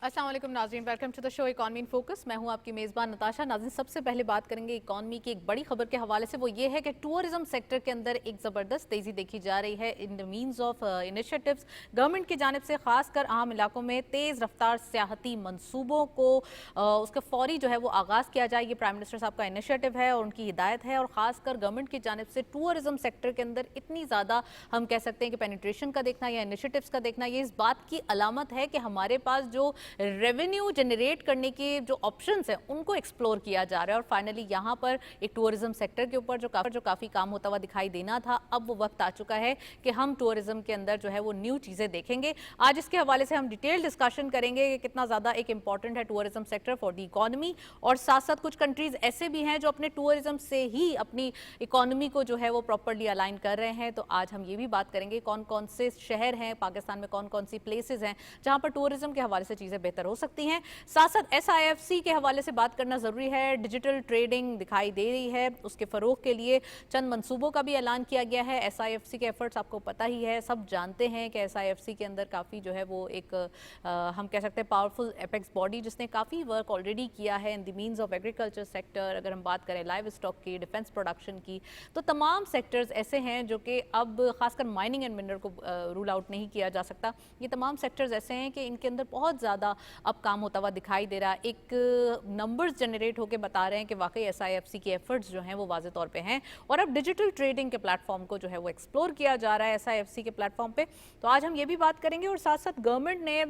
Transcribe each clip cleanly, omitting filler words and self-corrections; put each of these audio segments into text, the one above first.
अस्सलाम वालेकुम नाज़रीन, welcome to the show economy in focus. मैं हूं आपकी मेज़बान नताशा। नाज़रीन, सबसे पहले बात करेंगे इकॉनमी की एक बड़ी खबर के हवाले से। वो ये है कि टूरिज्म सेक्टर के अंदर एक ज़बरदस्त तेज़ी देखी जा रही है in the means of initiatives government की जानिब से, खासकर आम इलाकों में तेज़ रफ्तार सियाहती मनसूबों को उसका फौरी जो है वो आगाज़ किया जाए। ये प्राइम मिनिस्टर साहब का इनिशिएटिव है और उनकी हिदायत है, और ख़ासकर गवर्नमेंट की जानिब से टूरिज्म सेक्टर के अंदर इतनी ज़्यादा हम कह सकते हैं कि पेनिट्रेशन का देखना या इनिशिएटिव्स का देखना, ये इस बात की अलामत है कि हमारे पास जो रेवेन्यू जनरेट करने के जो ऑप्शंस हैं उनको एक्सप्लोर किया जा रहा है। और फाइनली यहाँ पर एक टूरिज्म सेक्टर के ऊपर जो काफ़ी काम होता हुआ दिखाई देना था, अब वो वक्त आ चुका है कि हम टूरिज्म के अंदर जो है वो न्यू चीज़ें देखेंगे। आज इसके हवाले से हम डिटेल डिस्कशन करेंगे कि कितना ज़्यादा एक इंपॉर्टेंट है tourism sector for the economy, और साथ साथ कुछ कंट्रीज ऐसे भी हैं जो अपने टूरिज्म से ही अपनी इकॉनमी को जो है वो प्रॉपरली अलाइन कर रहे हैं। तो आज हम ये भी बात करेंगे कौन कौन से शहर हैं पाकिस्तान में, कौन कौन सी प्लेसेस हैं जहाँ पर टूरिज्म के हवाले से चीज़ें बेहतर हो सकती हैं। साथ साथ SIFC के हवाले से बात करना ज़रूरी है। डिजिटल ट्रेडिंग दिखाई दे रही है, उसके फ़रोग के लिए चंद मंसूबों का भी ऐलान किया गया है। SIFC के एफर्ट्स आपको पता ही है, सब जानते हैं कि SIFC के अंदर काफ़ी जो है वो एक हम कह सकते हैं पावरफुल एपेक्स बॉडी जिसने काफ़ी वर्क ऑलरेडी किया है in the means of agriculture sector. अगर हम बात करें लाइव स्टॉक की, डिफेंस प्रोडक्शन की, तो तमाम सेक्टर्स ऐसे हैं जो कि अब खासकर माइनिंग एंड मिनरल को रूल आउट नहीं किया जा सकता। ये तमाम सेक्टर्स ऐसे हैं कि इनके अंदर बहुत ज़्यादा अब काम होता हुआ दिखाई दे रहा है। एक नंबर्स जनरेट होकर बता रहे हैं कि वाकई SIFC के एफर्ट्स जो हैं वो वाज़े तौर पे हैं, और अब डिजिटल ट्रेडिंग के प्लेटफॉर्म को जो है वो एक्सप्लोर किया जा रहा है SIFC के प्लेटफॉर्म पे। तो आज हम ये भी बात करेंगे, और साथ साथ गवर्नमेंट ने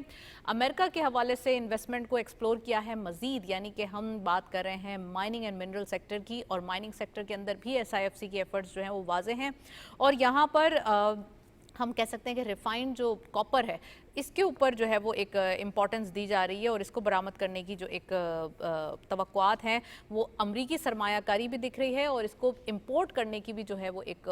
अमेरिका के हवाले से इन्वेस्टमेंट को एक्सप्लोर किया है मजीद, यानी कि हम बात कर रहे हैं माइनिंग एंड मिनरल सेक्टर की, और माइनिंग सेक्टर के अंदर भी SIFC के एफर्ट्स जो हैं वो वाजे हैं। और यहाँ पर हम कह सकते हैं कि रिफाइंड जो कॉपर है इसके ऊपर जो है वो एक इम्पॉर्टेंस दी जा रही है, और इसको बरामद करने की जो एक तवक्कुआत हैं वो अमरीकी सरमायाकारी भी दिख रही है, और इसको इंपोर्ट करने की भी जो है वो एक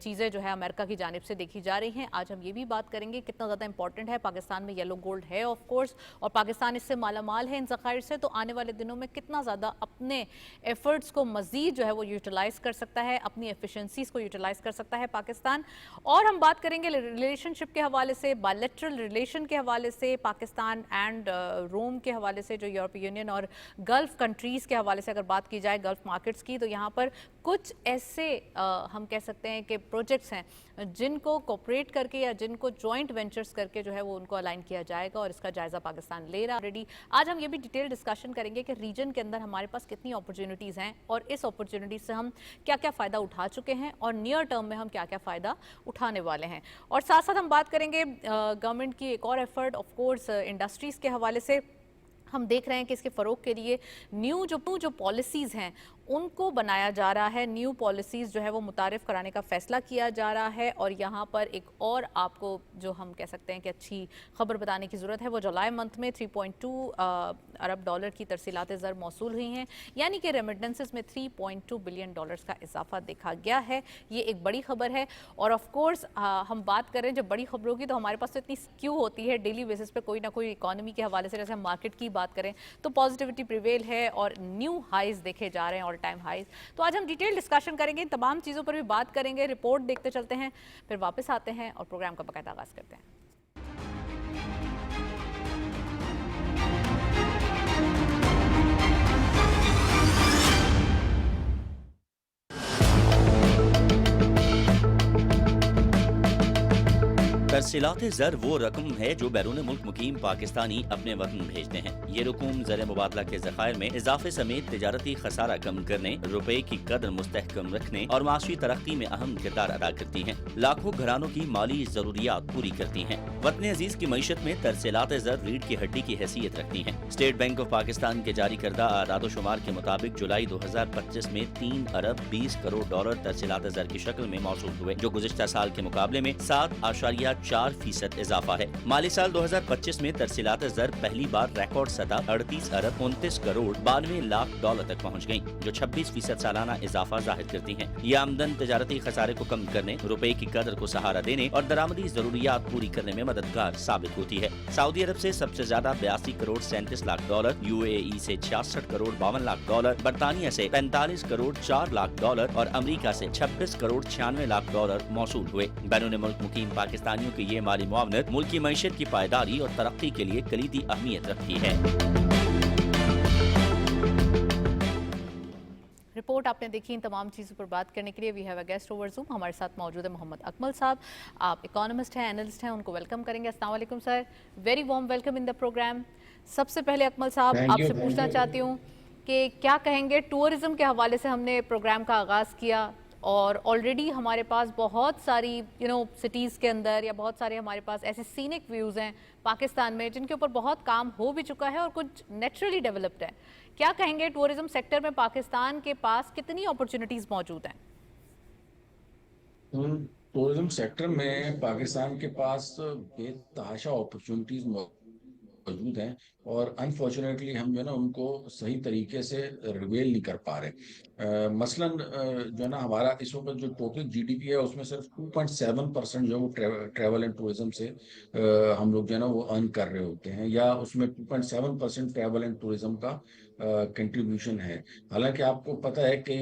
चीज़ें जो है अमेरिका की जानिब से देखी जा रही हैं। आज हम ये भी बात करेंगे कितना ज़्यादा इंपॉर्टेंट है, पाकिस्तान में येलो गोल्ड है ऑफ कोर्स, और पाकिस्तान इससे मालामाल है इन ज़खायर से, तो आने वाले दिनों में कितना ज़्यादा अपने एफर्ट्स को मज़ीद जो है वो यूटिलाइज़ कर सकता है, अपनी एफिशिएंसीज़ को यूटिलाइज़ कर सकता है पाकिस्तान। और हम बात करेंगे रिलेशनशिप के हवाले से, बायलैटरल रिलेशन के हवाले से, पाकिस्तान एंड रोम के हवाले से, जो यूरोपीय यूनियन और गल्फ कंट्रीज़ के हवाले से अगर बात की जाए, गल्फ मार्केट्स की, तो यहाँ पर कुछ ऐसे हम कह सकते हैं कि प्रोजेक्ट्स हैं जिनको कोऑपरेट करके या जिनको जॉइंट वेंचर्स करके जो है वो उनको अलाइन किया जाएगा, और इसका जायज़ा पाकिस्तान ले रहा है ऑलरेडी। आज हम ये भी डिटेल डिस्कशन करेंगे कि रीजन के अंदर हमारे पास कितनी अपॉर्चुनिटीज़ हैं, और इस अपॉर्चुनिटीज़ से हम क्या क्या फ़ायदा उठा चुके हैं, और नियर टर्म में हम क्या क्या फ़ायदा उठाने वाले हैं। और साथ साथ हम बात करेंगे गवर्नमेंट की एक और एफर्ट ऑफ कोर्स इंडस्ट्रीज़ के हवाले से। हम देख रहे हैं कि इसके फ़रोग के लिए न्यू जो पॉलिसीज़ हैं उनको बनाया जा रहा है, न्यू पॉलिसीज़ जो है वो मुतारिफ़ कराने का फ़ैसला किया जा रहा है। और यहाँ पर एक और आपको जो हम कह सकते हैं कि अच्छी खबर बताने की ज़रूरत है, वो जुलाई मंथ में 3.2 अरब डॉलर की तरसीलात ज़र मौसूल हुई हैं, यानी कि रेमिटेंसेस में 3.2 बिलियन डॉलर्स का इजाफा देखा गया है। ये एक बड़ी खबर है, और ऑफ कोर्स हम बात करें जब बड़ी खबरों की, तो हमारे पास तो इतनी क्यों होती है डेली बेसिस पे कोई ना कोई इकॉनमी के हवाले से, जैसे हम मार्केट की बात करें तो पॉजिटिविटी प्रिवेल है और न्यू हाइज देखे जा रहे हैं, ऑल टाइम हाइज। तो आज हम डिटेल डिस्कशन करेंगे, इन तमाम चीज़ों पर भी बात करेंगे, रिपोर्ट देखते चलते हैं, फिर वापस आते हैं और प्रोग्राम का बाकायदा आगाज़ करते हैं। तरसीलात ज़र वो रकम है जो बैरून मुल्क मुकीम पाकिस्तानी अपने वतन भेजते हैं। ये रकूम ज़र मुबादला के ज़खायर में इजाफे समेत तिजारती खसारा कम करने, रुपए की कदर मुस्तहकम रखने और माशी तरक्की में अहम किरदार अदा करती हैं। लाखों घरानों की माली जरूरियात पूरी करती हैं। वतन अजीज की मईशत में तरसीलात ज़र रीढ़ की हड्डी की हैसियत रखती हैं। स्टेट बैंक ऑफ पाकिस्तान के जारी करदा आदादोशुमार के मुताबिक जुलाई 2025 में 3 अरब 20 करोड़ डॉलर तरसीलात ज़र की शक्ल में मौसूल हुए, जो गुज़िश्ता साल के मुकाबले में 7.4% इजाफा है। माली साल 2025 में तरसीलात ज़र पहली बार रिकॉर्ड सतह 38 अरब 29 करोड़ 92 लाख डॉलर तक पहुँच गयी, जो 26% सालाना इजाफा जाहिर करती है। ये आमदन तजारती खसारे को कम करने, रुपए की कदर को सहारा देने और दरामदी जरूरियात पूरी करने में मददगार साबित होती है। सऊदी अरब से सबसे ज्यादा 82 करोड़ 37 लाख डॉलर, UAE से 66 करोड़ 52 लाख डॉलर, बरतानिया से 45 करोड़ 4 लाख डॉलर और अमेरिका से 26 करोड़ 96 लाख डॉलर मौसूल हुए। बैरून मुल्क मुकीम पाकिस्तानियों कि ये माली मुआवनत मुल्क की मईशत की पायदारी और तरक्की के लिए कलीदी अहमियत रखती है। रिपोर्ट आपने देखी। इन तमाम चीज़ों पर बात करने के लिए we have a guest over Zoom. हमारे साथ मौजूद है मोहम्मद अकमल साहब। आप इकोनॉमिस्ट हैं, एनालिस्ट हैं, उनको वेलकम करेंगे। अस्सलाम वालेकुम sir, very warm welcome in the program. सबसे पहले अकमल साहब आपसे पूछना चाहती हूँ कि क्या कहेंगे, टूरिज्म के हवाले से हमने प्रोग्राम का आगाज़ किया और ऑलरेडी हमारे पास बहुत सारी सिटीज़ के अंदर या बहुत सारे हमारे पास ऐसे सीनिक व्यूज़ हैं पाकिस्तान में जिनके ऊपर बहुत काम हो भी चुका है और कुछ नेचुरली डेवलप्ड है। क्या कहेंगे, टूरिज्म सेक्टर में पाकिस्तान के पास कितनी अपॉर्चुनिटीज मौजूद हैं? टूरिज्म सेक्टर में पाकिस्तान के पास बेतहाशा अपॉर्चुनिटीज मौजूद हैं और अनफॉर्चुनेटली हम जो है ना उनको सही तरीके से रिवेल नहीं कर पा रहे। मसलन जो है ना हमारा इस वक्त जो टोटल जीडीपी है उसमें सिर्फ 2.7% जो है वो ट्रैवल एंड टूरिज्म से हम लोग जो है ना वो अर्न कर रहे होते हैं, या उसमें 2.7% ट्रैवल एंड टूरिज्म का कंट्रीब्यूशन है। हालांकि आपको पता है कि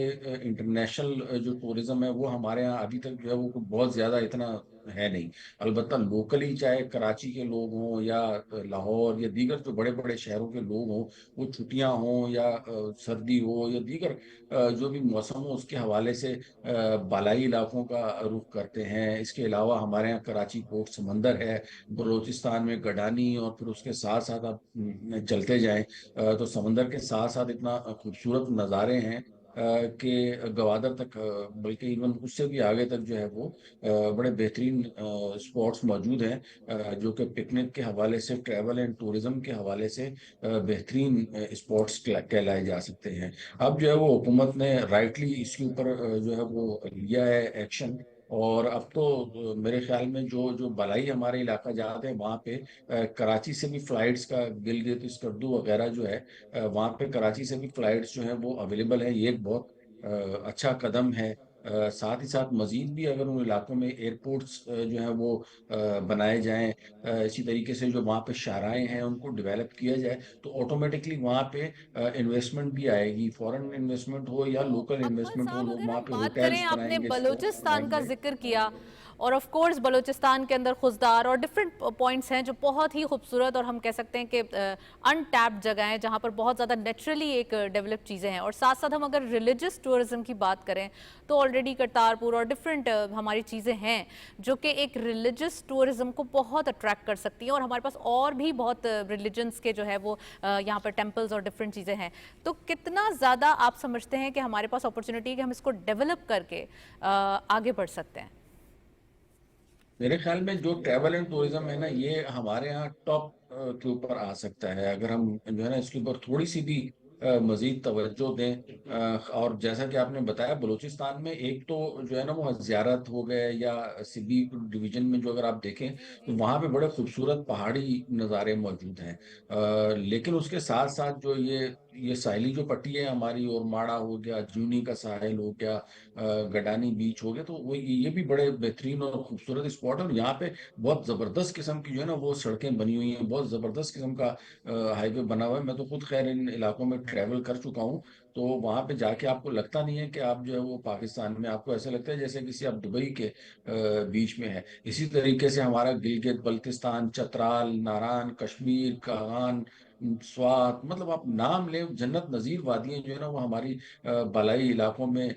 इंटरनेशनल जो टूरिज्म है वो हमारे यहाँ अभी तक जो है वो बहुत ज़्यादा इतना है नहीं। अलबत्ता लोकली चाहे कराची के लोग हों या लाहौर या दीगर जो बड़े बड़े शहरों के लोग हों, वो छुट्टियां हों या सर्दी हो या दीगर जो भी मौसम हो उसके हवाले से बालाई इलाकों का रुख करते हैं। इसके अलावा हमारे यहाँ कराची कोट समंदर है, बलूचिस्तान में गडानी, और फिर उसके साथ साथ आप चलते जाएं तो समंदर के साथ साथ इतना खूबसूरत नज़ारे हैं कि गवादर तक, बल्कि इवन उससे भी आगे तक जो है वो बड़े बेहतरीन स्पॉट्स मौजूद हैं जो कि पिकनिक के हवाले से, ट्रैवल एंड टूरिज्म के हवाले से बेहतरीन स्पॉट्स कहलाए जा सकते हैं। अब जो है वो हुकूमत ने राइटली इसके ऊपर जो है वो लिया है एक्शन, और अब तो मेरे ख्याल में जो जो बलाई हमारे इलाका जाते हैं वहाँ पे कराची से भी फ्लाइट्स का, गिलगित स्कर्दू वगैरह जो है वहाँ पे कराची से भी फ्लाइट्स जो है वो अवेलेबल है। ये एक बहुत अच्छा कदम है। साथ ही साथ मजीद भी अगर उन इलाकों में एयरपोर्ट्स जो है वो बनाए जाएं, इसी तरीके से जो वहाँ पे शाहराएं हैं उनको डेवलप किया जाए, तो ऑटोमेटिकली वहाँ पे इन्वेस्टमेंट भी आएगी, फॉरेन इन्वेस्टमेंट हो या लोकल अकमल इन्वेस्टमेंट हो। साहब, लोग अगर वहाँ हम पे बात करें, होटल्स आपने बनाएंगे, स्पोर्ट्स बलूचिस्तान का बनाएंगे। जिक्र किया और ऑफ कोर्स बलूचिस्तान के अंदर खुजदार और डिफरेंट पॉइंट्स हैं जो बहुत ही खूबसूरत और हम कह सकते हैं कि अनटैप्ड जगह हैं जहां पर बहुत ज़्यादा नेचुरली एक डेवलप चीज़ें हैं। और साथ साथ हम अगर रिलीजियस टूरिज्म की बात करें तो ऑलरेडी करतारपुर और डिफरेंट हमारी चीज़ें हैं जो कि एक रिलीजियस टूरिज्म को बहुत अट्रैक्ट कर सकती हैं। और हमारे पास और भी बहुत रिलीजन्स के जो है वो यहाँ पर टेम्पल्स और डिफरेंट चीज़ें हैं। तो कितना ज़्यादा आप समझते हैं कि हमारे पास अपॉर्चुनिटी है कि हम इसको डेवलप करके आगे बढ़ सकते हैं? मेरे ख्याल में जो ट्रैवल एंड टूरिज्म है ना, ये हमारे यहाँ टॉप के ऊपर आ सकता है अगर हम जो है ना इसके ऊपर थोड़ी सी भी मजीद तवज्जो दें। और जैसा कि आपने बताया, बलूचिस्तान में एक तो जो है ना वो ज़ियारत हो गए, या सिबी डिवीजन में जो अगर आप देखें तो वहाँ पे बड़े खूबसूरत पहाड़ी नज़ारे मौजूद हैं। लेकिन उसके साथ साथ जो ये साहिली जो पट्टी है हमारी, और माड़ा हो गया, जूनी का साहिल हो गया, गडानी बीच हो गया, तो वो ये भी बड़े बेहतरीन और खूबसूरत स्पॉट है। और यहाँ पे बहुत ज़बरदस्त किस्म की जो है ना वो सड़कें बनी हुई हैं, बहुत ज़बरदस्त किस्म का हाईवे बना हुआ है। मैं तो खुद खैर इन इलाकों में ट्रैवल कर चुका हूँ, तो वहाँ पे जाके आपको लगता नहीं है कि आप जो है वो पाकिस्तान में, आपको ऐसा लगता है जैसे किसी आप दुबई के बीच में है। इसी तरीके से हमारा गिलगित बल्तिस्तान, चतराल, नारान, कश्मीर, कागान, स्वात, मतलब आप नाम ले, जन्नत नज़ीर वादियाँ जो है ना वो हमारी बालाई इलाकों में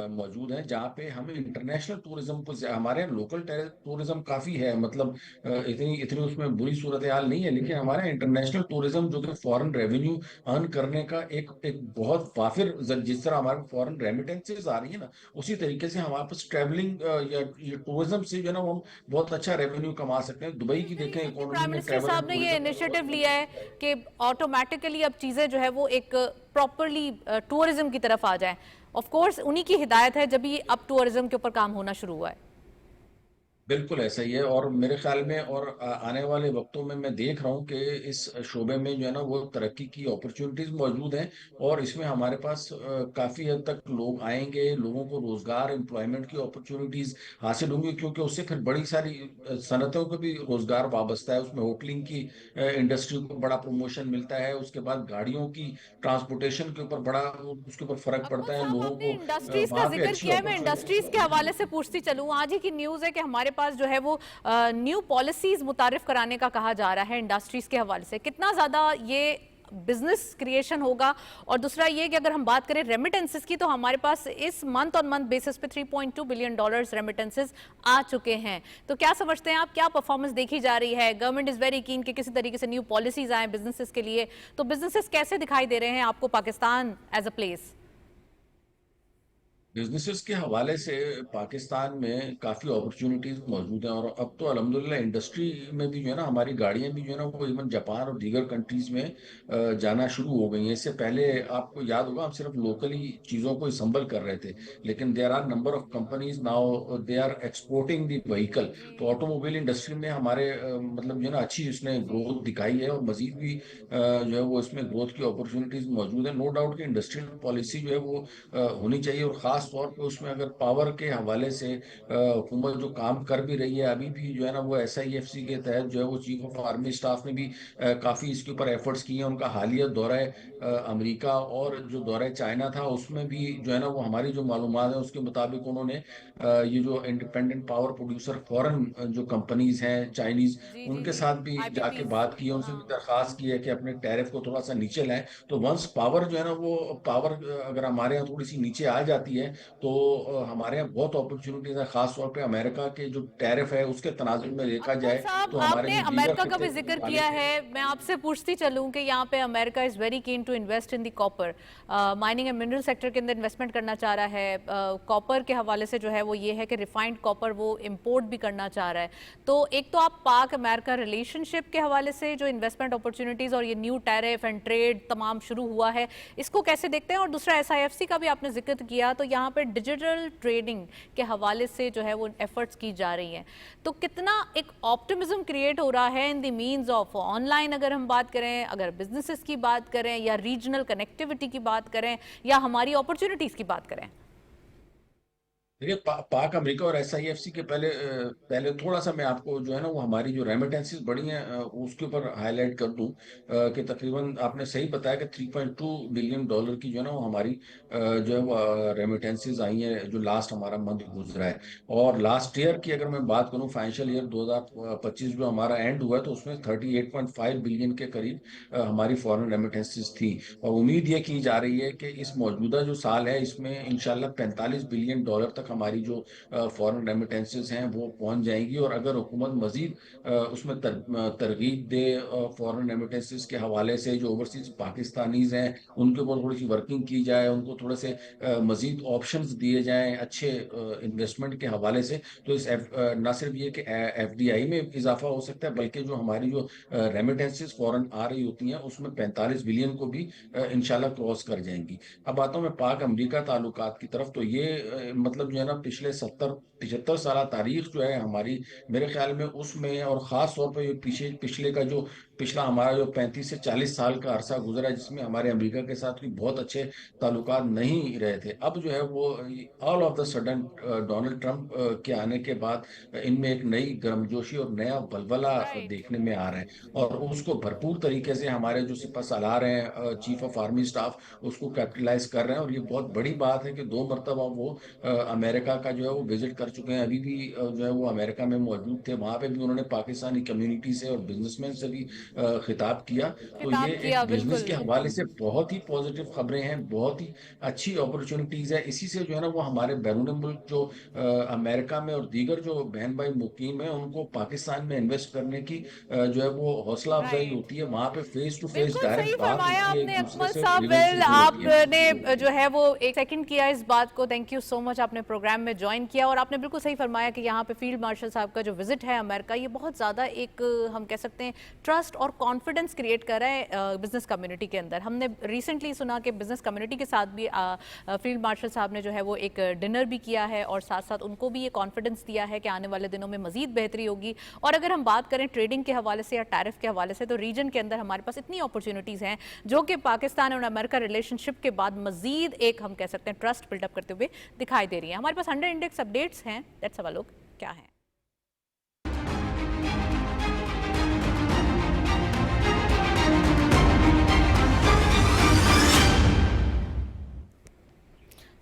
मौजूद हैं, जहाँ पे हमें इंटरनेशनल टूरिज्म को, हमारे यहाँ लोकल टूरिज्म काफ़ी है, मतलब इतनी इतनी उसमें बुरी सूरत हाल नहीं है, लेकिन हमारे यहाँ इंटरनेशनल टूरिज्म जो कि फॉरेन रेवेन्यू अर्न करने का एक एक बहुत वाफिर जिस तरह हमारे फॉरेन रेमिटेंसेज आ रही है ना, उसी तरीके से हमारे पास ट्रैवलिंग या ये टूरिज्म से जो है ना वो हम बहुत अच्छा रेवेन्यू कमा सकते हैं। दुबई की देखें अपने इकोनॉमी प्राइम में मिनिस्टर ट्रैवल साहब एंड ने ये टूरिज्म। इनिशिएटिव लिया है कि ऑटोमेटिकली अब चीज़ें जो है वो एक प्रॉपरली टूरिज्म की तरफ आ जाए। ऑफ कोर्स उन्हीं की हिदायत है जब ये अब टूरिज्म के ऊपर काम होना शुरू हुआ है। बिल्कुल ऐसा ही है, और मेरे ख्याल में और आने वाले वक्तों में मैं देख रहा हूँ कि इस शोबे में जो है ना वो तरक्की की अपॉर्चुनिटीज मौजूद हैं, और इसमें हमारे पास काफ़ी हद तक लोग आएंगे, लोगों को रोजगार, एम्प्लॉयमेंट की अपॉर्चुनिटीज हासिल होंगी, क्योंकि उससे फिर बड़ी सारी सनतों को भी रोजगार वाबस्ता है। उसमें होटलिंग की इंडस्ट्री को बड़ा प्रमोशन मिलता है, उसके बाद गाड़ियों की ट्रांसपोर्टेशन के ऊपर बड़ा उसके ऊपर फर्क अकमल पड़ता है साहब, लोगों आपने को। इंडस्ट्रीज का वहाँ पे जिक्र अच्छी किया है, मैं अपॉर्चुनिटी। इंडस्ट्रीज के हवाले से पूछती चलूं। आज ही की न्यूज़ है कि हमारे पास जो है वो न्यू पॉलिसीज मुतारिफ कराने का कहा जा रहा है इंडस्ट्रीज के हवाले से, कितना ज्यादा ये बिजनेस क्रिएशन होगा? और दूसरा ये कि अगर हम बात करें रेमिटेंसेस की, तो हमारे पास इस मंथ ऑन मंथ बेसिस पे $3.2 बिलियन रेमिटेंसेस आ चुके हैं। तो क्या समझते हैं आप, क्या परफॉर्मेंस देखी जा रही है? गवर्नमेंट इज वेरी कीन कि किसी तरीके से न्यू पॉलिसीज आए बिजनेसेस के लिए, तो बिजनेसेस कैसे दिखाई दे रहे हैं आपको Pakistan as a place? Businesses के हवाले से पाकिस्तान में काफ़ी अपॉर्चुनिटीज मौजूद हैं, और अब तो अल्हम्दुलिल्लाह इंडस्ट्री में भी जो है ना, हमारी गाड़ियां भी जो है ना वो इवन जापान और दीगर कंट्रीज में जाना शुरू हो गई हैं। इससे पहले आपको याद होगा हम सिर्फ लोकली चीज़ों को संभल कर रहे थे, लेकिन there are number of companies now they are exporting the vehicle. तो ऑटोमोबाइल इंडस्ट्री में हमारे मतलब जो है ना अच्छी इसने ग्रोथ दिखाई है, और मजीद भी जो है वो इसमें ग्रोथ की अपॉर्चुनिटीज मौजूद है। नो डाउट कि इंडस्ट्रियल पॉलिसी जो है वो होनी चाहिए, और खास तौर पे उसमें अगर पावर के हवाले से हुकूमत जो काम कर भी रही है अभी भी जो है ना, वो SIFC के तहत जो है वो चीफ ऑफ आर्मी स्टाफ ने भी काफ़ी इसके ऊपर एफर्ट्स किए हैं। उनका हालिया दौरा अमेरिका और जो दौरा चाइना था उसमें भी जो है ना वो हमारी जो मालूमात है उसके मुताबिक उन्होंने ये जो इंडिपेंडेंट पावर प्रोड्यूसर फॉरेन जो कंपनीज हैं चाइनीज, जी जी उनके जी, साथ भी जाके IPPs। बात की है, उनसे भी हाँ, दरखास्त की है कि अपने टैरिफ को थोड़ा सा नीचे लाएं। तो वंस पावर जो है ना वो पावर अगर हमारे यहाँ थोड़ी सी नीचे आ जाती है तो हमारे यहाँ बहुत अपॉर्चुनिटीज है, खास तौर पे अमेरिका के जो टैरिफ है उसके तनाजुर में देखा अख्तर जाए साहब, तो हमारे आपने जो दीगर अमेरिका का खिते भी के जिक्र किया मुताबिक है। है, मैं आपसे पूछती चलूं कि यहाँ पे America is very keen to invest in the copper, mining and mineral sector के अंदर इन्वेस्टमेंट करना चाह रहा है। कॉपर के हवाले से जो है वो ये है कि रिफाइंड कॉपर वो इंपोर्ट भी करना चाह रहा है। तो एक तो आप पाक अमेरिका रिलेशनशिप के हवाले से जो इन्वेस्टमेंट अपॉर्चुनिटीज और ये न्यू टैरिफ एंड ट्रेड तमाम शुरू हुआ है, इसको कैसे देखते हैं? और दूसरा SIFC का भी आपने जिक्र किया, तो यहाँ पे डिजिटल ट्रेडिंग के हवाले से जो है वो एफर्ट्स की जा रही हैं, तो कितना एक ऑप्टिमिज्म क्रिएट हो रहा है in the means of online, अगर हम बात करें, अगर बिजनेसेस की बात करें, या रीजनल कनेक्टिविटी की बात करें, या हमारी अपॉर्चुनिटीज की बात करें? देखिए पाक अमेरिका और SIFC के पहले थोड़ा सा मैं आपको जो है ना वो हमारी जो रेमिटेंसेस बढ़ी हैं उसके ऊपर हाईलाइट कर दूं कि तकरीबन आपने सही बताया कि $3.2 बिलियन की जो है ना वो हमारी जो है वो रेमिटेंसेस आई हैं जो लास्ट हमारा मंथ गुजरा है। और लास्ट ईयर की अगर मैं बात करूं, फाइनेंशियल ईयर 2025 जो हमारा एंड हुआ है, तो उसमें 38.5 बिलियन के करीब हमारी फॉरेन रेमिटेंसेस थी। और उम्मीद ये की जा रही है कि इस मौजूदा जो साल है इसमें इंशाल्लाह $45 बिलियन तक हमारी जो फॉरेन रेमिटेंसेस हैं वो पहुंच जाएंगी। और अगर हुकूमत मजीद उसमें तरगीब दे फॉरेन रेमिटेंसेस के हवाले से, जो ओवरसीज पाकिस्तानीज हैं उनके ऊपर थोड़ी सी वर्किंग की जाए, उनको थोड़े से मजीद ऑप्शंस दिए जाएं अच्छे इन्वेस्टमेंट के हवाले से, तो ना सिर्फ ये कि FDI में इजाफा हो सकता है, बल्कि जो हमारी जो रेमिटेंसेस फॉरेन आ रही होती हैं उसमें 45 बिलियन को भी इंशाल्लाह क्रॉस कर जाएंगी। अब आता हूँ मैं पाक अमेरिका ताल्लुकात की तरफ, तो ये मतलब जो है ना पिछले 70-75 साल तारीख जो है हमारी, मेरे ख्याल में उसमें, और ख़ास तौर पर ये पिछले का जो पिछला हमारा जो 35 से 40 साल का अरसा गुजरा जिसमें हमारे अमेरिका के साथ कोई बहुत अच्छे ताल्लुकात नहीं रहे थे, अब जो है वो all of the sudden Donald Trump के आने के बाद इनमें एक नई गर्मजोशी और नया बलबला राइट। देखने में आ रहा है। और उसको भरपूर तरीके से हमारे जो सिपह सालार हैं, चीफ ऑफ आर्मी स्टाफ, उसको कैपिटलाइज कर रहे हैं। और ये बहुत बड़ी बात है कि 2 मरतबा वो अमेरिका का जो है वो विजिट कर चुके हैं, अभी भी जो है वो अमेरिका में मौजूद थे, वहां पे भी उन्होंने पाकिस्तानी कम्युनिटी से और बिजनेसमैन से भी खिताब किया। तो ये खिताब किया, एक बिजनेस बिल्कुल। के हवाले से बहुत ही पॉजिटिव खबरें हैं, बहुत ही अच्छी अपॉर्चुनिटीज है। इसी से जो है ना वो हमारे बैरून मुल्क जो अमेरिका में और दीगर जो बहन भाई मुकीम है उनको पाकिस्तान में इन्वेस्ट करने की जो है वो हौसला अफजाई राइट, होती है। वहां पे फेस टू फेस बिल्कुल सही डायरेक्ट बात फरमाया होती है, एक आपने दूसरे अकमल से साहब। डीलिंग्स वेल, शुरू होती आपने है। जो है वो एक सेकंड किया इस बात को, थैंक यू सो मच, आपने प्रोग्राम में ज्वाइन किया। और आपने बिल्कुल सही फरमाया कि यहाँ पे फील्ड मार्शल साहब का जो विजिट है अमेरिका, ये बहुत ज़्यादा एक हम कह सकते हैं ट्रस्ट और कॉन्फिडेंस क्रिएट कर रहा है बिजनेस कम्युनिटी के अंदर। हमने रिसेंटली सुना कि बिजनेस कम्युनिटी के साथ भी फील्ड मार्शल साहब ने जो है वो एक डिनर भी किया है, और साथ साथ उनको भी ये कॉन्फिडेंस दिया है कि आने वाले दिनों में मजीद बेहतरी होगी। और अगर हम बात करें ट्रेडिंग के हवाले से या टैरिफ के हवाले से, तो रीजन के अंदर हमारे पास इतनी अपॉर्चुनिटीज़ हैं जो कि पाकिस्तान और अमेरिका रिलेशनशिप के बाद मजीद एक हम कह सकते हैं ट्रस्ट बिल्डअप करते हुए दिखाई दे रही है। हमारे पास 100 इंडेक्स अपडेट्स हैं, लेट्स हैव अ लुक क्या है।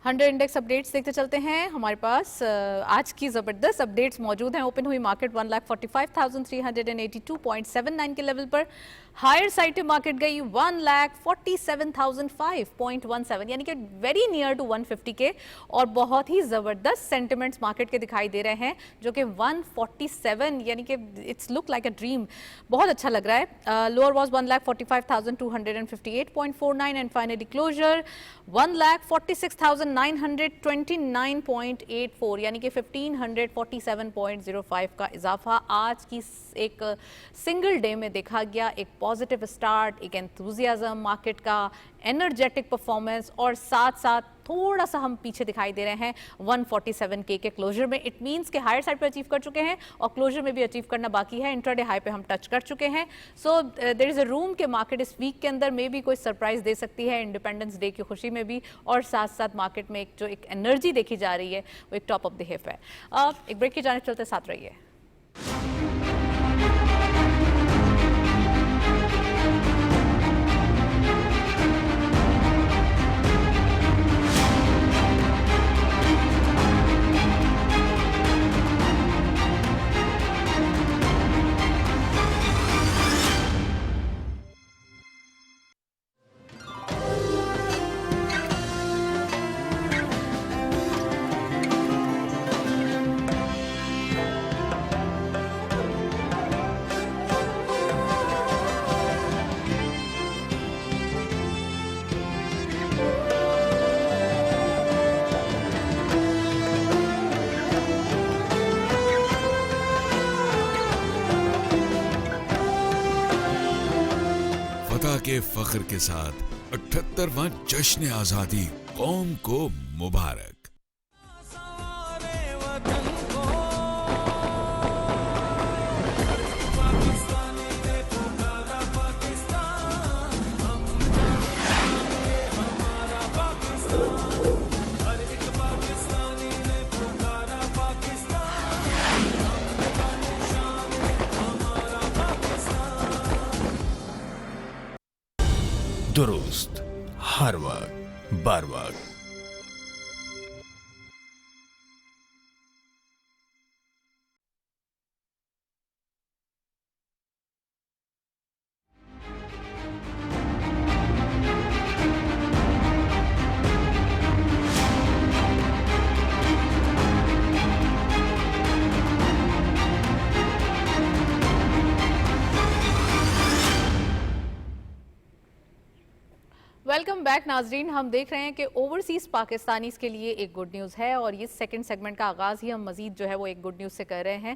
100 इंडेक्स अपडेट्स देखते चलते हैं। हमारे पास आज की ज़बरदस्त अपडेट्स मौजूद हैं। ओपन हुई मार्केट 1,45,382.79 के लेवल पर। हायर साइड पे मार्केट गई 1,47,005.17 यानी कि वेरी नियर टू 150 के, और बहुत ही ज़बरदस्त सेंटिमेंट्स मार्केट के दिखाई दे रहे हैं, जो कि 147 यानी कि it's look like a dream, बहुत अच्छा लग रहा है। Lower was 1,45,258.49 and finally closure 1,46,929.84 यानी कि 1,547.05 का इजाफा आज की एक सिंगल डे में देखा गया। एक पॉजिटिव स्टार्ट, एक एंथुजियाज्म मार्केट का, एनर्जेटिक परफॉर्मेंस, और साथ साथ थोड़ा सा हम पीछे दिखाई दे रहे हैं 147 के क्लोजर में। इट मींस के हायर साइड पे अचीव कर चुके हैं और क्लोजर में भी अचीव करना बाकी है। इंट्राडे हाई पे हम टच कर चुके हैं। So there is a room के मार्केट इस वीक के अंदर में भी कोई सरप्राइज दे सकती है, इंडिपेंडेंस डे की खुशी में भी, और साथ साथ मार्केट में जो एक एनर्जी देखी जा रही है वो एक टॉप ऑफ द हिप है। एक ब्रेक की जाने चलते, साथ रहिए। के फख्र के साथ 78वां जश्न आजादी कौम को मुबारक। दुरुस्त हर वक्त बर वक्त। वेलकम बैक नाजरीन। हम देख रहे हैं कि ओवरसीज पाकिस्तानीज के लिए एक गुड न्यूज़ है, और ये सेकंड सेगमेंट का आगाज़ ही हम मजीद जो है वो एक गुड न्यूज़ से कर रहे हैं।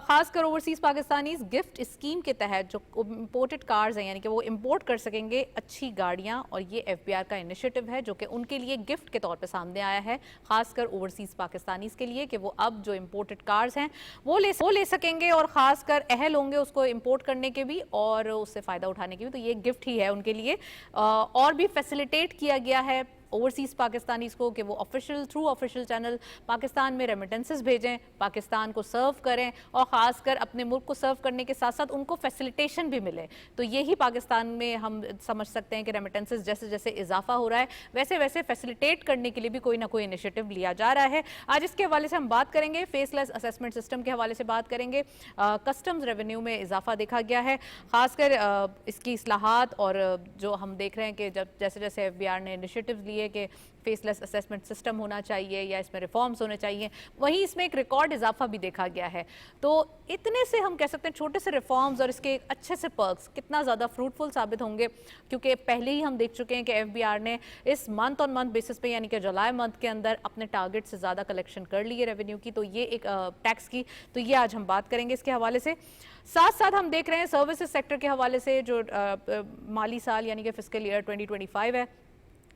खासकर ओवरसीज पाकिस्तानीज गिफ्ट स्कीम के तहत जो इम्पोर्टेड कार्स हैं, यानी कि वो इम्पोर्ट कर सकेंगे अच्छी गाड़ियाँ, और ये FBR का इनिशिएटिव है जो कि उनके लिए गिफ्ट के तौर पर सामने आया है, खासकर ओवरसीज पाकिस्तानीज के लिए, कि वो अब जो इम्पोर्टेड कार्स हैं वो ले सकेंगे, और ख़ासकर अहल होंगे उसको इम्पोर्ट करने के भी और उससे फ़ायदा उठाने के भी। तो ये गिफ्ट ही है उनके लिए, और भी फैसिलिटेट किया गया है ओवरसीज पाकिस्तानीज को कि वो थ्रू ऑफिशियल चैनल पाकिस्तान में रेमिटेंसेस भेजें, पाकिस्तान को सर्व करें, और ख़ासकर अपने मुल्क को सर्व करने के साथ साथ उनको फैसिलिटेशन भी मिले। तो यही पाकिस्तान में हम समझ सकते हैं कि रेमिटेंसेस जैसे जैसे इजाफा हो रहा है वैसे वैसे फैसिलिटेट करने के लिए भी कोई ना कोई इनिशिएटिव लिया जा रहा है। आज इसके हवाले से हम बात करेंगे, फेसलेस असेसमेंट सिस्टम के हवाले से बात करेंगे। कस्टम्स रेवेन्यू में इजाफा देखा गया है, खासकर इसकी इस्लाहात, और जो हम देख रहे हैं कि जब जैसे जैसे FBR ने इनिशिएटिव्स लिए कि फेसलेस असेसमेंट सिस्टम होना चाहिए या इसमें रिफॉर्म्स होने चाहिए, वहीं इसमें एक रिकॉर्ड इजाफा भी देखा गया है। तो इतने से हम कह सकते हैं छोटे से रिफॉर्म्स और इसके अच्छे से पर्क्स कितना ज़्यादा फ्रूटफुल साबित होंगे, क्योंकि पहले ही हम देख चुके हैं कि FBR ने इस मंथ ऑन मंथ बेसिस पे, यानी कि जुलाई मंथ के अंदर अपने टारगेट से ज़्यादा कलेक्शन कर ली है रेवेन्यू की, तो ये एक टैक्स की, तो ये आज हम बात करेंगे इसके हवाले से। साथ साथ हम देख रहे हैं सर्विसेज सेक्टर के हवाले से जो माली साल यानी कि फिस्कल ईयर 2025 है,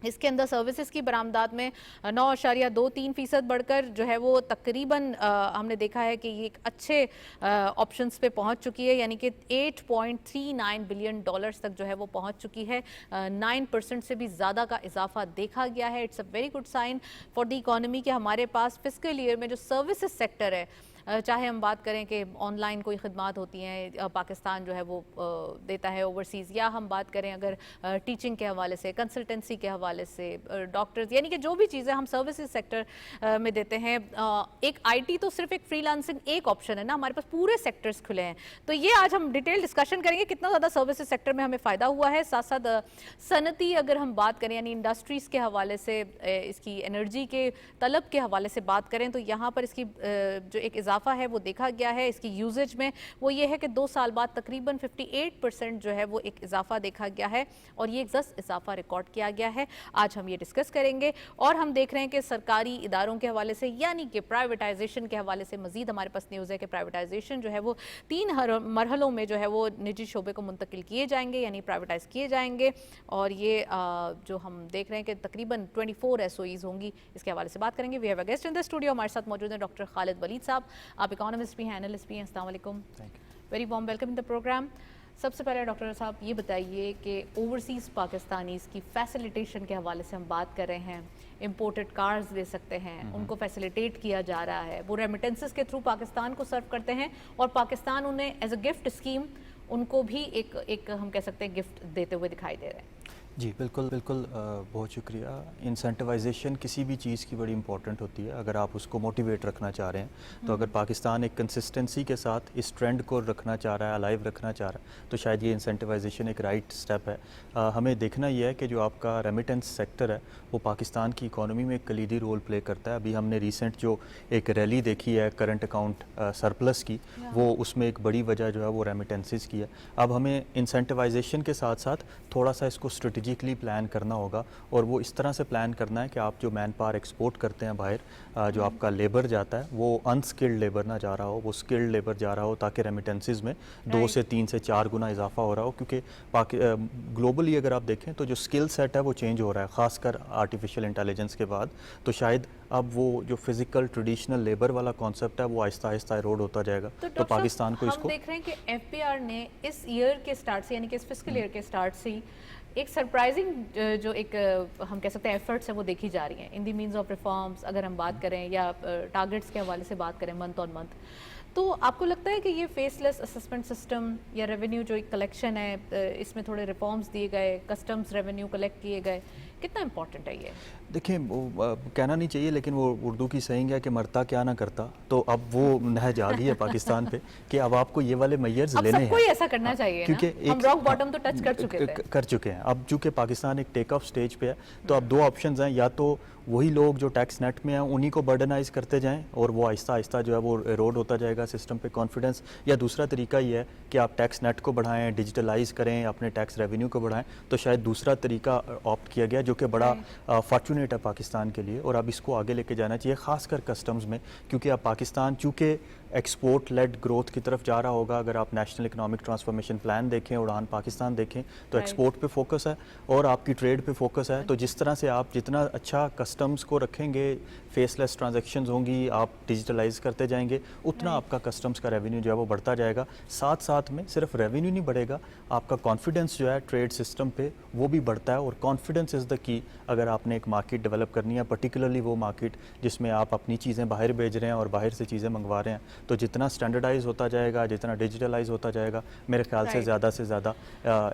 इसके अंदर सर्विसेज की बरामदात में 9.23% बढ़कर जो है वो तकरीबन हमने देखा है कि ये एक अच्छे ऑप्शंस पे पहुंच चुकी है, यानी कि $8.39 बिलियन तक जो है वो पहुंच चुकी है। 9% से भी ज़्यादा का इजाफा देखा गया है। It's a very good sign for the economy कि हमारे पास फिस्कल ईयर में जो सर्विसेज सेक्टर है चाहे हम बात करें कि ऑनलाइन कोई खिदमात होती हैं पाकिस्तान जो है वो देता है ओवरसीज़, या हम बात करें अगर टीचिंग के हवाले से, कंसल्टेंसी के हवाले से, डॉक्टर्स, यानी कि जो भी चीज़ें हम सर्विसेज सेक्टर में देते हैं। एक आईटी तो सिर्फ एक फ्रीलांसिंग एक ऑप्शन है ना, हमारे पास पूरे सेक्टर्स खुले हैं। तो ये आज हम डिटेल डिस्कशन करेंगे कितना ज़्यादा सर्विसेज सेक्टर में हमें फ़ायदा हुआ है। साथ साथ सनती अगर हम बात करें यानी इंडस्ट्रीज़ के हवाले से, इसकी एनर्जी के तलब के हवाले से बात करें तो यहाँ पर इसकी जो एक इजाफा है वो देखा गया है इसकी यूजेज में। वो ये है कि 2 साल बाद तकरीबन 58% जो है वो एक इजाफा देखा गया है और ये एक जबरदस्त इजाफा रिकॉर्ड किया गया है। आज हम ये डिस्कस करेंगे और हम देख रहे हैं कि सरकारी इदारों के हवाले से यानी कि प्राइवेटाइजेशन के हवाले से मजीद हमारे पास न्यूज़ है कि प्राइवेटाइजेशन जो है वो 3 मरहलों में जो है वो निजी शोबे को मुंतकिल किए जाएंगे यानी प्राइवेटाइज किए जाएंगे। और ये जो हम देख रहे हैं कि तकरीबन 24 SOEs होंगी, इसके हवाले से बात करेंगे। We have a guest in the studio, हमारे साथ मौजूद हैं डॉक्टर खालिद वलीद साहब। आप इकोनॉमिस्ट भी हैं, एनालिस्ट भी हैं। अस्सलाम वालेकुम, very warm welcome in the program. सबसे पहले डॉक्टर साहब ये बताइए कि ओवरसीज़ पाकिस्तानीज़ की फैसिलिटेशन के हवाले से हम बात कर रहे हैं। इंपोर्टेड कार्स दे सकते हैं, उनको फैसिलिटेट किया जा रहा है, वो रेमिटेंसेस के थ्रू पाकिस्तान को सर्व करते हैं और पाकिस्तान उन्हें एज अ गिफ्ट स्कीम उनको भी एक हम कह सकते हैं गिफ्ट देते हुए दिखाई दे रहे हैं। जी बिल्कुल बिल्कुल, बहुत शुक्रिया। इंसेंटिवाइजेशन किसी भी चीज़ की बड़ी इंपॉर्टेंट होती है अगर आप उसको मोटिवेट रखना चाह रहे हैं। तो अगर पाकिस्तान एक कंसिस्टेंसी के साथ इस ट्रेंड को रखना चाह रहा है, अलाइव रखना चाह रहा है, तो शायद ये इंसेंटिवाइजेशन एक राइट स्टेप है। हमें देखना ये है कि जो आपका रेमिटेंस सेक्टर है वो पाकिस्तान की इकॉनमी में एक कलीदी रोल प्ले करता है। अभी हमने रिसेंट जो एक रैली देखी है करंट अकाउंट सरप्लस की, वो उसमें एक बड़ी वजह जो है वो रेमिटेंसेस की है। अब हमें इंसेंटिवाइजेशन के साथ साथ थोड़ा सा इसको स्ट्रेटजिकली प्लान करना होगा और वो इस तरह से प्लान करना है कि आप जो मैन पावर एक्सपोर्ट करते हैं बाहर, जो आपका लेबर जाता है वो अनस्किल्ड लेबर ना जा रहा हो, वो स्किल्ड लेबर जा रहा हो, ताकि रेमिटेंसेस में 2 से 3 से 4 गुना इजाफा हो रहा हो। क्योंकि ग्लोबली अगर आप देखें तो जो स्किल सेट है वो चेंज हो रहा है, ख़ासकर आर्टिफिशियल इंटेलिजेंस के बाद। तो शायद अब वो जो फिजिकल ट्रेडिशनल लेबर वाला कॉन्सेप्ट है वो आहिस्ता आहिस्ता एरोड होता जाएगा। तो पाकिस्तान को इसको हम देख रहे हैं कि FPR ने इस ईयर के स्टार्ट से यानी कि इस फिस्कल ईयर के स्टार्ट से एक सरप्राइजिंग जो एक हम कह सकते हैं एफर्ट्स है वो देखी जा रही हैं in the means of reforms. अगर हम बात करें या टारगेट्स के हवाले से बात करें मंथ ऑन मंथ, तो आपको लगता है कि ये फेसलेस असेसमेंट सिस्टम या रेवेन्यू जो एक कलेक्शन है इसमें थोड़े रिफॉर्म्स दिए गए, कस्टम्स रेवेन्यू कलेक्ट किए गए, कितना इंपॉर्टेंट है ये? देखिए कहना नहीं चाहिए लेकिन वो उर्दू की saying है कि मरता क्या ना करता। तो अब वो नहज आ गई है पाकिस्तान पे कि अब आपको ये वाले मेजर्स लेने हैं। सबको ही ऐसा करना चाहिए क्योंकि हम रॉक बॉटम तो टच कर चुके हैं। अब चूंकि पाकिस्तान एक टेक ऑफ स्टेज पे है तो अब 2 ऑप्शंस हैं, या तो वही लोग जो टैक्स नेट में हैं उन्हीं को बर्डनाइज करते जाएं और वो आहिस्ता आहिस्ता जो है वो एरोड होता जाएगा सिस्टम पे कॉन्फिडेंस, या दूसरा तरीका ये है कि आप टैक्स नेट को बढ़ाएं, डिजिटलाइज करें, अपने टैक्स रेवेन्यू को बढ़ाएं। तो शायद दूसरा तरीका ऑप्ट किया गया जो कि बड़ा फॉर्चुनेट है पाकिस्तान के लिए और अब इसको आगे लेके जाना चाहिए, खासकर कस्टम्स में, क्योंकि अब पाकिस्तान चूँकि एक्सपोर्ट लेड ग्रोथ की तरफ जा रहा होगा। अगर आप नेशनल इकोनॉमिक ट्रांसफॉर्मेशन प्लान देखें, उड़ान पाकिस्तान देखें, तो एक्सपोर्ट पे फोकस है और आपकी ट्रेड पे फोकस है। तो जिस तरह से आप जितना अच्छा कस्टम्स को रखेंगे, फेसलेस ट्रांजैक्शंस होंगी, आप डिजिटलाइज करते जाएंगे, उतना आपका कस्टम्स का रेवेन्यू जो है वो बढ़ता जाएगा। साथ साथ में सिर्फ रेवेन्यू नहीं बढ़ेगा, आपका कॉन्फिडेंस जो है ट्रेड सिस्टम पे वो भी बढ़ता है। और कॉन्फिडेंस इज़ द की अगर आपने एक मार्केट डेवलप करनी है, पर्टिकुलरली वो मार्केट जिसमें आप अपनी चीज़ें बाहर भेज रहे हैं और बाहर से चीज़ें मंगवा रहे हैं, तो जितना स्टैंडर्डाइज होता जाएगा, जितना डिजिटलाइज होता जाएगा, मेरे ख्याल से ज़्यादा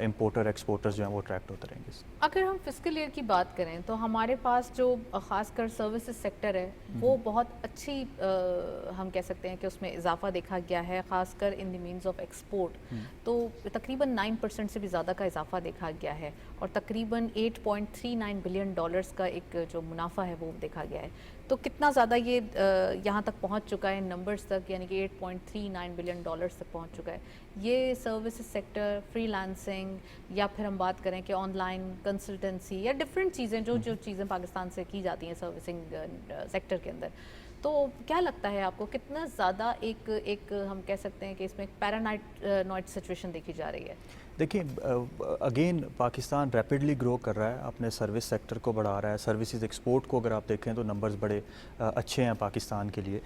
इंपोर्टर एक्सपोर्टर्स जो हैं वो अट्रैक्ट होते रहेंगे। अगर हम फिस्कल ईयर की बात करें तो हमारे पास जो खासकर सर्विसेज सेक्टर है वो बहुत अच्छी हम कह सकते हैं कि उसमें इजाफा देखा गया है, खासकर in the means of export. तो तकरीबन 9% से भी ज़्यादा का इजाफा देखा गया है और तकरीबन $8.39 बिलियन का एक जो मुनाफा है वो देखा गया है। तो कितना ज़्यादा ये यहाँ तक पहुँच चुका है नंबर्स तक, यानी कि $8.39 बिलियन तक पहुँच चुका है। ये सर्विसेज सेक्टर, फ्रीलांसिंग, या फिर हम बात करें कि ऑनलाइन कंसल्टेंसी या डिफरेंट चीज़ें जो चीज़ें पाकिस्तान से की जाती हैं सर्विसिंग सेक्टर के अंदर, तो क्या लगता है आपको कितना ज़्यादा एक हम कह सकते हैं कि इसमें एक पैरानॉइड सिचुएशन देखी जा रही है? देखिए, अगेन पाकिस्तान रैपिडली ग्रो कर रहा है, अपने सर्विस सेक्टर को बढ़ा रहा है। सर्विसेज एक्सपोर्ट को अगर आप देखें तो नंबर्स बड़े अच्छे हैं पाकिस्तान के लिए।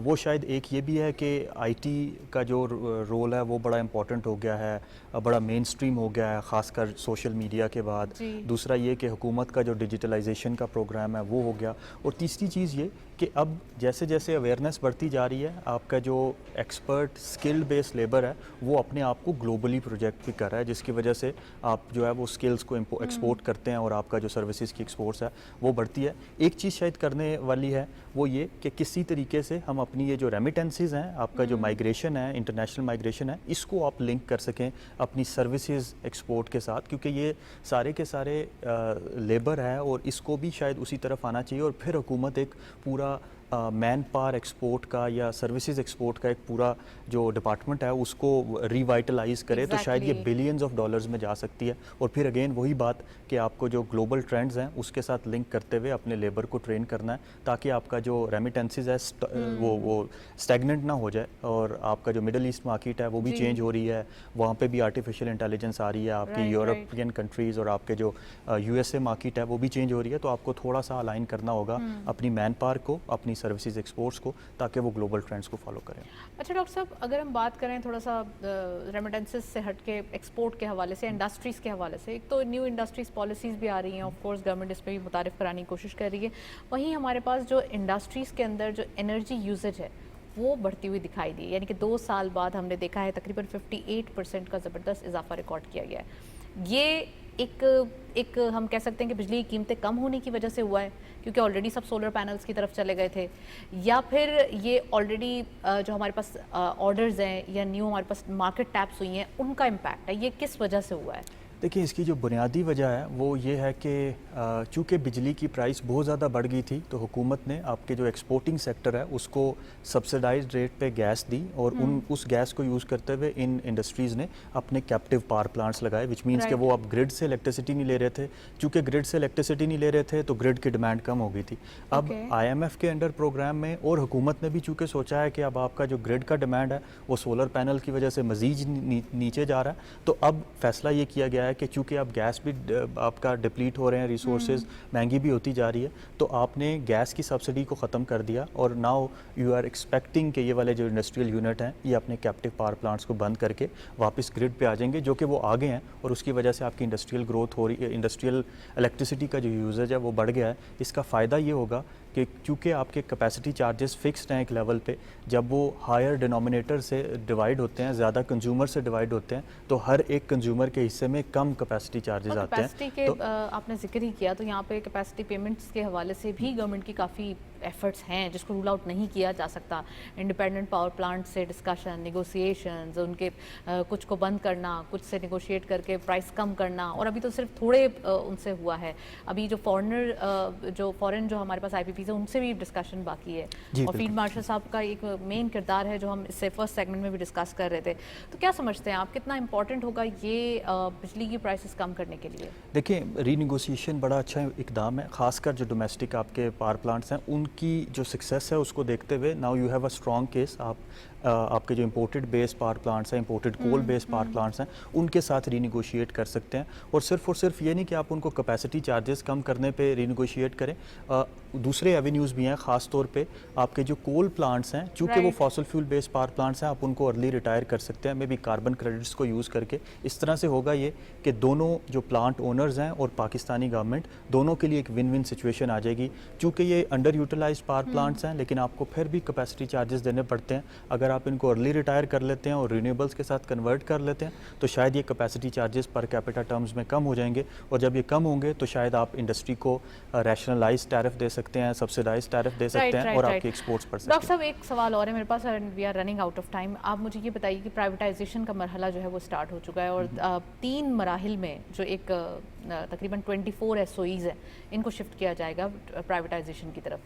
वो शायद एक ये भी है कि आईटी का जो रोल है वो बड़ा इंपॉर्टेंट हो गया है, बड़ा मेन स्ट्रीम हो गया है, ख़ासकर सोशल मीडिया के बाद। दूसरा ये कि हुकूमत का जो डिजिटलाइजेशन का प्रोग्राम है वो हो गया। और तीसरी चीज़ ये कि अब जैसे जैसे अवेयरनेस बढ़ती जा रही है, आपका जो एक्सपर्ट स्किल्ड बेस्ड लेबर है वो अपने आप को ग्लोबली प्रोजेक्ट भी कर रहा है, जिसकी वजह से आप जो है वो स्किल्स को एक्सपोर्ट करते हैं और आपका जो सर्विसेज की एक्सपोर्ट्स है वो बढ़ती है। एक चीज़ शायद करने वाली है वो ये कि किसी तरीके से हम अपनी ये जो रेमिटेंसीज हैं, आपका जो माइग्रेशन है, इंटरनेशनल माइग्रेशन है, इसको आप लिंक कर सकें अपनी सर्विसेज एक्सपोर्ट के साथ, क्योंकि ये सारे के सारे लेबर है और इसको भी शायद उसी तरफ आना चाहिए। और फिर हुकूमत एक पूरा मैन पावर एक्सपोर्ट का या सर्विसेज एक्सपोर्ट का एक पूरा जो डिपार्टमेंट है उसको रिवाइटलाइज करे तो शायद ये बिलियंस ऑफ डॉलर्स में जा सकती है। और फिर अगेन वही बात कि आपको जो ग्लोबल ट्रेंड्स हैं उसके साथ लिंक करते हुए अपने लेबर को ट्रेन करना है, ताकि आपका जो रेमिटेंसीज है वो स्टैगनेंट ना हो जाए। और आपका जो मिडल ईस्ट मार्केट है वो भी चेंज हो रही है, वहाँ पे भी आर्टिफिशियल इंटेलिजेंस आ रही है। आपकी यूरोपियन कंट्रीज़ और आपके जो यूएसए मार्केट है वो भी चेंज हो रही है। तो आपको थोड़ा सा अलाइन करना होगा अपनी मैन पावर को, अपनी सर्विसेज एक्सपोर्ट्स को, ताकि वो ग्लोबल ट्रेंड्स को फॉलो करें। अच्छा डॉक्टर साहब, अगर हम बात करें थोड़ा सा रेमिटेंसेस से हट के एक्सपोर्ट के हवाले से, इंडस्ट्रीज़ के हवाले से, एक तो न्यू इंडस्ट्रीज़ पॉलिसीज़ भी आ रही हैं, ऑफ कोर्स गवर्नमेंट इस पर भी मुतारिफ कराने की कोशिश कर रही है। वहीं हमारे पास जो इंडस्ट्रीज़ के अंदर जो एनर्जी यूजेज है वो बढ़ती हुई दिखाई दी, यानी कि 2 साल बाद हमने देखा है तकरीबन 58% का ज़बरदस्त इजाफा रिकॉर्ड किया गया है। ये एक हम कह सकते हैं कि बिजली की कीमतें कम होने की वजह से हुआ है, क्योंकि ऑलरेडी सब सोलर पैनल्स की तरफ चले गए थे, या फिर ये ऑलरेडी जो हमारे पास ऑर्डर्स हैं या न्यू हमारे पास मार्केट टैप्स हुई हैं उनका इम्पैक्ट है, ये किस वजह से हुआ है? देखिए, इसकी जो बुनियादी वजह है वो ये है कि चूँकि बिजली की प्राइस बहुत ज़्यादा बढ़ गई थी तो हुकूमत ने आपके जो एक्सपोर्टिंग सेक्टर है उसको सब्सिडाइज्ड रेट पे गैस दी, और उस गैस को यूज़ करते हुए इन इंडस्ट्रीज़ ने अपने कैप्टिव पावर प्लांट्स लगाए, विच मीन्स कि वो अब ग्रिड से इलेक्ट्रिसिटी नहीं ले रहे थे। चूँकि ग्रिड से इलेक्ट्रिसिटी नहीं ले रहे थे तो ग्रिड की डिमांड कम हो गई थी। अब IMF के अंडर प्रोग्राम में और हुकूमत ने भी चूँकि सोचा है कि अब आपका जो ग्रिड का डिमांड है वो सोलर पैनल की वजह से मज़ीद नीचे जा रहा है, तो अब फैसला ये किया गया है कि चूँकि अब गैस भी आपका डिप्लीट हो रहे हैं, रिसोर्सेज महंगी भी होती जा रही है, तो आपने गैस की सब्सिडी को ख़त्म कर दिया और नाउ यू आर एक्सपेक्टिंग कि ये वाले जो इंडस्ट्रियल यूनिट हैं ये अपने कैप्टिव पावर प्लांट्स को बंद करके वापस ग्रिड पे आ जाएंगे, जो कि वो आगे हैं, और उसकी वजह से आपकी इंडस्ट्रियल ग्रोथ हो रही है, इंडस्ट्रियल इलेक्ट्रिसिटी का जो यूजेज है वो बढ़ गया है। इसका फ़ायदा ये होगा कि चूँकि आपके कैपेसिटी चार्जेस फिक्स्ड हैं एक लेवल पे, जब वो हायर डिनोमिनेटर से डिवाइड होते हैं, ज़्यादा कंज्यूमर से डिवाइड होते हैं, तो हर एक कंज्यूमर के हिस्से में कम कैपेसिटी चार्जेस आते हैं। तो आपने जिक्र ही किया, तो यहाँ पे कैपेसिटी पेमेंट्स के हवाले से भी गवर्नमेंट की काफ़ी एफर्ट्स हैं जिसको रूल आउट नहीं किया जा सकता। इंडिपेंडेंट पावर प्लांट से डिस्कशन, नेगोशिएशंस, उनके कुछ को बंद करना, कुछ से नेगोशिएट करके प्राइस कम करना, और अभी तो सिर्फ थोड़े उनसे हुआ है। अभी जो फॉरेन जो हमारे पास IPPs है उनसे भी डिस्कशन बाकी है, और फील्ड मार्शल साहब का एक मेन किरदार है जो हम इससे फर्स्ट सेगमेंट में भी डिस्कस कर रहे थे। तो क्या समझते हैं आप, कितना इंपॉर्टेंट होगा ये बिजली की प्राइसेस कम करने के लिए? देखिए, रीनिगोशिएशन बड़ा अच्छा इकदाम है, खासकर जो डोमेस्टिक आपके पावर प्लांट्स हैं उनकी जो सक्सेस है उसको देखते हुए now you have a strong case. आपके जो इंपोर्टेड बेस्ड पावर प्लांट्स हैं, imported coal based power plants हैं, उनके साथ रीनिगोशिएट कर सकते हैं। और सिर्फ ये नहीं कि आप उनको कैपेसिटी चार्जेस कम करने पे रीनिगोशिएट करें, दूसरे एवेन्यूज़ भी हैं। ख़ास तौर पे आपके जो कोल प्लांट्स हैं, चूँकि वो fossil fuel based power plants हैं, आप उनको अर्ली रिटायर कर सकते हैं, मे बी कार्बन क्रेडिट्स को यूज़ करके। इस तरह से होगा ये कि दोनों जो प्लांट ओनर्स हैं और पाकिस्तानी गवर्नमेंट दोनों के लिए एक विन विन सिचुएशन आ जाएगी। चूँकि ये अंडर यूटिलाइज्ड पावर प्लांट्स हैं, लेकिन आपको फिर भी कैपेसिटी चार्जेस देने पड़ते हैं। अगर आप इनको अर्ली रिटायर कर लेते हैं और रिन्यूएबल्स के साथ कन्वर्ट कर लेते हैं तो शायद ये capacity charges per capita terms में कम हो जाएंगे, और जब ये कम होंगे तो शायद आप इंडस्ट्री को रैशनलाइज टैरिफ दे सकते हैं, सब्सिडाइज टैरिफ दे सकते हैं, और आपके एक्सपोर्ट्स पर सकते हैं। डॉक्टर साहब, एक सवाल और है मेरे पास, we are running out of time. आप मुझे ये बताइए कि प्राइवेटाइजेशन का मरहला जो है वो स्टार्ट हो चुका है, और 3 मराहिल में जो एक तकरीबन 24 SOEs हैं इनको शिफ्ट किया जाएगा प्राइवेटाइजेशन की तरफ।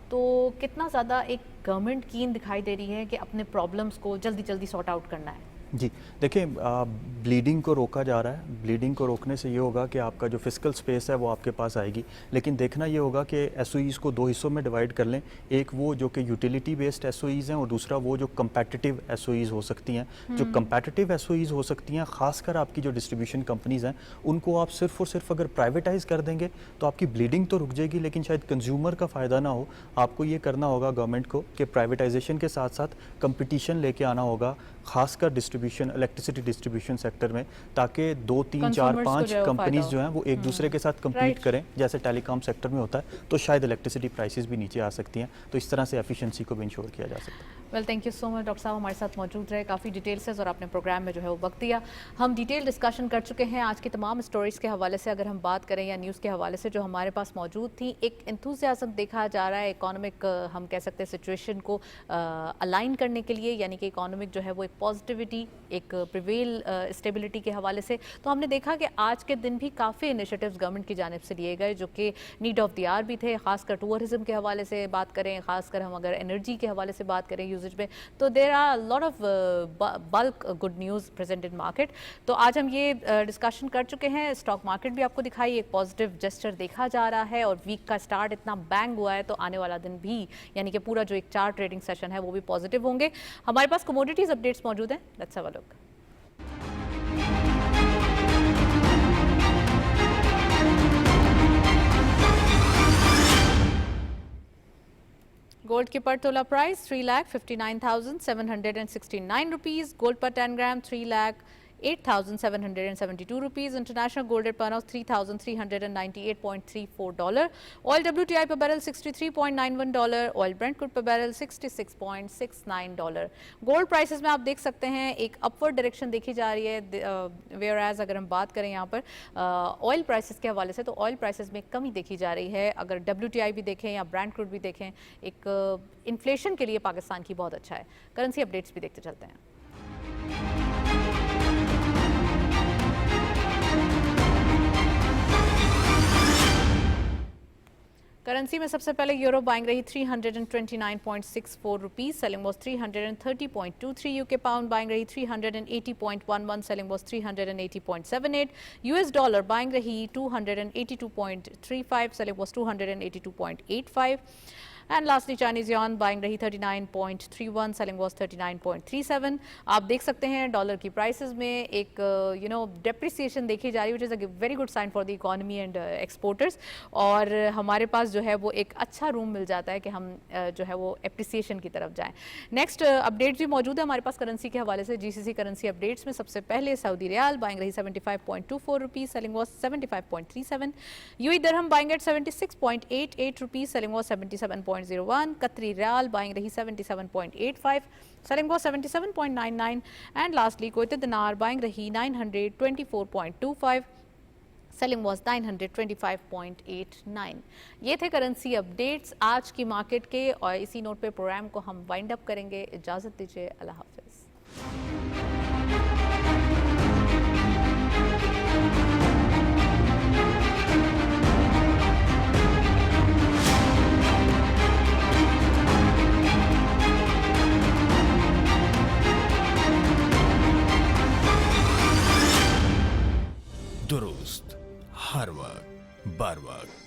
तो कितना ज़्यादा एक गवर्नमेंट कीन दिखाई दे रही है कि अपने प्रॉब्लम्स को जल्दी जल्दी सॉर्ट आउट करना है? जी, देखिए ब्लीडिंग को रोका जा रहा है। ब्लीडिंग को रोकने से ये होगा कि आपका जो फिजिकल स्पेस है वो आपके पास आएगी, लेकिन देखना ये होगा कि एसओईज़ को दो हिस्सों में डिवाइड कर लें। एक वो जो कि यूटिलिटी बेस्ड एसओईज़ हैं और दूसरा वो जो कम्पेटिटिव एसओईज़ हो सकती हैं। जो कम्पेटिटिव एसओईज़ हो सकती हैं, ख़ासकर आपकी जो डिस्ट्रीब्यूशन कंपनीज़ हैं, उनको आप सिर्फ और सिर्फ अगर प्राइवेटाइज़ कर देंगे तो आपकी ब्लीडिंग तो रुक जाएगी, लेकिन शायद कंज्यूमर का फ़ायदा ना हो। आपको ये करना होगा गवर्नमेंट को कि प्राइवेटाइजेशन के साथ साथ कंपटीशन लेके आना होगा, खासकर डिस्ट्रीब्यूशन, इलेक्ट्रिसिटी डिस्ट्रीब्यूशन सेक्टर में, ताकि 2, 3, 4, 5 कंपनीज जो हैं वो एक दूसरे के साथ कम्पीट करें, जैसे टेलीकॉम सेक्टर में होता है, तो शायद इलेक्ट्रिसिटी प्राइसेस भी नीचे आ सकती हैं। तो इस तरह से एफिशिएंसी को भी इंश्योर किया जा सकता है। Well, thank you so much doctor साहब, हमारे साथ मौजूद रहे, काफ़ी डिटेल से और आपने प्रोग्राम में जो है वो वक्त दिया। हम डिटेल डिस्कशन कर चुके हैं आज की तमाम स्टोरीज़ के हवाले से। अगर हम बात करें या न्यूज़ के हवाले से जो हमारे पास मौजूद थी, एक एंथुसियाज्म देखा जा रहा है इकोनॉमिक, हम कह सकते हैं सिचुएशन को अलाइन करने के लिए, यानी कि इकोनॉमिक जो है वो एक पॉजिटिविटी, एक प्रिवेल स्टेबिलिटी के हवाले से। तो हमने देखा कि आज के दिन भी काफ़ी इनिशिएटिव्स गवर्नमेंट की जानिब से लिए गए जो कि नीड ऑफ द आवर भी थे, खासकर टूरिज्म के हवाले से बात करें, खासकर हम अगर एनर्जी के हवाले से बात करें यूजेज में, तो there are lot of bulk good news present in market. तो आज हम ये डिस्कशन कर चुके हैं। स्टॉक मार्केट भी आपको दिखाई एक पॉजिटिव जेस्चर देखा जा रहा है, और वीक का स्टार्ट इतना बैंग हुआ है, तो आने वाला दिन भी, यानी कि पूरा जो एक 4 ट्रेडिंग सेशन है वो भी पॉजिटिव होंगे। हमारे पास कमोडिटीज़ अपडेट्स मौजूद हैं, let's have a look. Gold की पर तोला प्राइस 3,59,769 रुपीज़। गोल्ड पर 10 ग्राम 3,08,772 रुपीज़। इंटरनेशनल गोल्ड रेट पर 3,398.34 डॉलर। ऑयल WTI पर बैरल $63.91। ऑयल ब्रेंट क्रूड पर बैरल $66.69 डॉलर। गोल्ड प्राइसेस में आप देख सकते हैं एक अपवर्ड डायरेक्शन देखी जा रही है, वेयर एज अगर हम बात करें यहाँ पर ऑयल प्राइसेस के हवाले से, तो ऑयल प्राइसेस में कमी देखी जा रही है। अगर WTI भी देखें या ब्रेंट क्रूड भी देखें, एक इन्फ्लेशन के लिए पाकिस्तान की बहुत अच्छा है। करेंसी अपडेट्स भी देखते चलते हैं। करेंसी में सबसे पहले यूरो बाइंग रही 329.64 rupees, selling was 330.23। UK pound buying रही 380.11, selling was 380.78। US dollar buying रही 282.35, selling was 282.85। And lastly Chinese yuan buying रही 39.31, सेलिंग वॉज 39.37। आप देख सकते हैं डॉलर की प्राइसेस में एक डेप्रिसिएशन देखी जा रही है, which is a very good sign for the economy and exporters. और हमारे पास जो है वो एक अच्छा रूम मिल जाता है कि हम जो है वो एप्रिसिएशन की तरफ जाएं। नेक्स्ट अपडेट भी मौजूद है हमारे पास करेंसी के हवाले से। GCC करेंसी अपडेट्स में सबसे पहले सऊदी रियाल बाइंग रही 75.24 रुपीज़, सेलिंग वॉज 75.37। UAE दरहम buying at 76.88 rupees, selling was 77.01। Qatari रियाल बाइंग रही 77.85, selling was 77.99। And lastly Kuwaiti दिनार बाइंग रही 924.25, सेलिंग वॉज 925.89। ये थे करेंसी अपडेट्स आज की मार्केट के, और इसी नोट पे प्रोग्राम को हम वाइंड अप करेंगे। इजाज़त दीजिए, अल्लाह हाफिज़। दुरुस्त हर वक्त बार वक्त।